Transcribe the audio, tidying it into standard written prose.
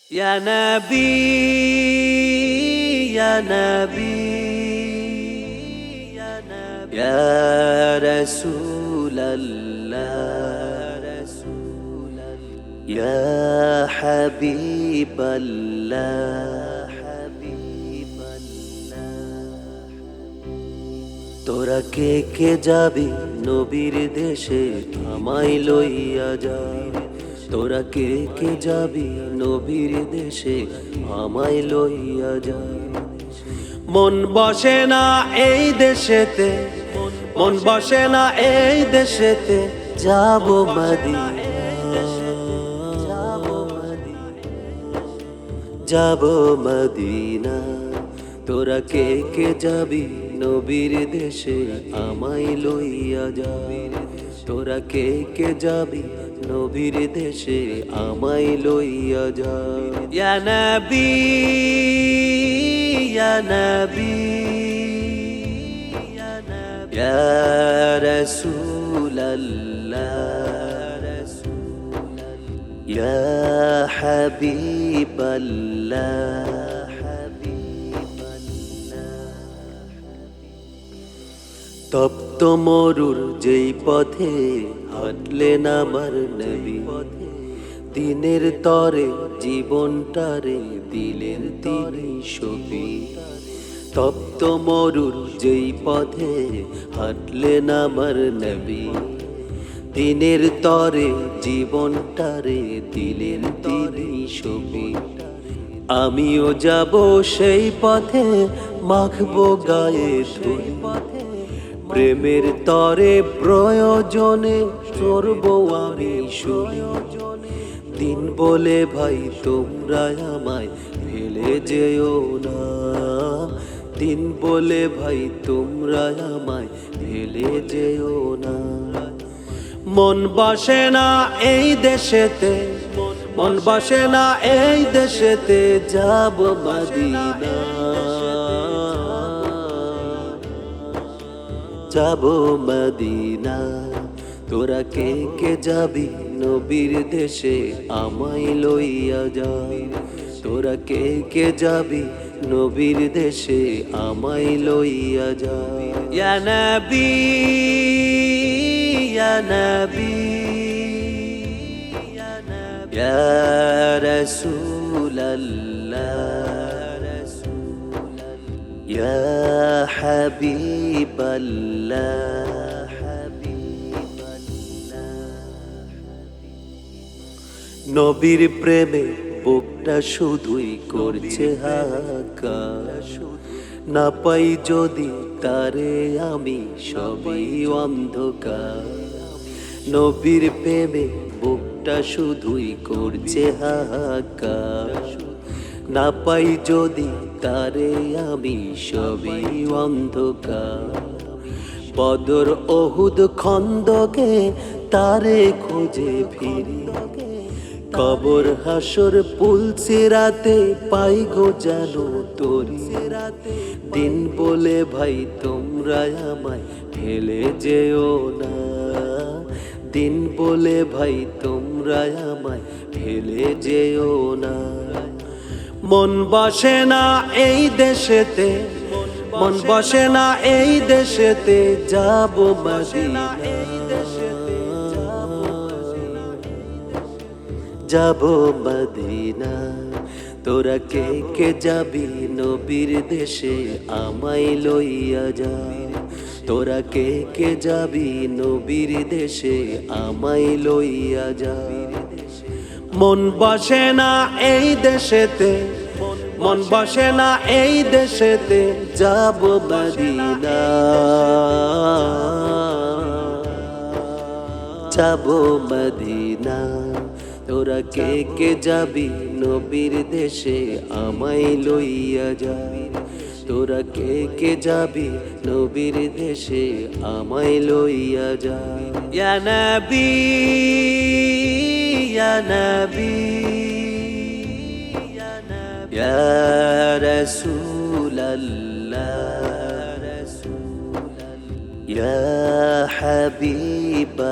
Ya Nabi, Ya Nabi, Ya Rasulallah, Ya Habiballah, তোরা কে কে যাবি নবীর দেশে আমায় লইয়া যা। তোরা কে কে যাবি নবীর দেশে আমায় লইয়া যা। মন বসে না এই দেশেতে, মন বসে না এই দেশেতে, যাব মদিনা, যাব মদিনা। তোরা কে কে যাবি নবীর দেশে আমায় লইয়া যা। তোরা কে কে যাবি নবীর দেশে আমায় লইয়া যা। ইয়া নবী, ইয়া নবী, ইয়া রাসূলাল্লাহ, ইয়া হাবিবাল্লাহ। তপ্ত মরুর যেই পথে হাঁটলেন আমার নবী, দিনের তরে জীবনটারে দিলেন তিনি সপি। তপ্ত মরুর যেই পথে হাঁটলেন আমার নবী, দিনের তরে জীবনটারে দিলেন তিনি সপি। আমিও যাব সেই পথে, মাখবো গায়ে ধুলি, প্রেমের তরে প্রয়োজনে চড়বো আমি শুলি। দিন বলে ভাই তোমরা আমায় ফেলে যেও না, দিন বলে ভাই তোমরা আমায় ফেলে যেও না। মন বসে না এই দেশেতে, মন বসে না এই দেশেতে, যাব মদিনা, যাব মদিনা। তোরা কে কে যাবি নবীর দেশে আমায় লইয়া যা। তোরা কে কে যাবি নবীর দেশে আমায় লইয়া যা। ইয়া নবী, ইয়া নবী, ইয়া রাসূলাল্লাহ, ইয়া হাবিবাল্লাহ। নবীর প্রেমে বুকটা শুধুই করছে হাহাকার, না পাই যদি তারে আমি সবই অন্ধকার। নবীর প্রেমে বুকটা শুধুই করছে হাহাকার, না পাই যদি তারে আমি সবই অন্ধকার। বদর ওহুদ খন্দকে তারে খোঁজে ফিরি, কবর হাসর পুলসিরাতে পাই গো যেন তোরি। দিন বলে ভাই তোমরা আমায় ফেলে যেও না, দিন বলে ভাই তোমরা আমায় ফেলে যেও না। মন বসে না এই দেশেতে, মন বসে না এই দেশেতে, যাব মদিনা, যাব মদিনা। তোরা কে কে যাবি নবীর দেশে আমায় লইয়া যা। তোরা কে কে যাবি নবীর দেশে আমায় লইয়া যা। মন বসে না এই দেশেতে, মন বসে না এই দেশেতে, যাব মদিনা, যাব মদিনা। তোরা কে কে যাবি নবীর দেশে আমায় লইয়া যা। তোরা কে কে যাবি নবীর দেশে আমায় লইয়া যা। ইয়া নবী, ইয়া নবী, ইয়া রাসূলাল্লাহ, ইয়া হাবিবাল্লাহ।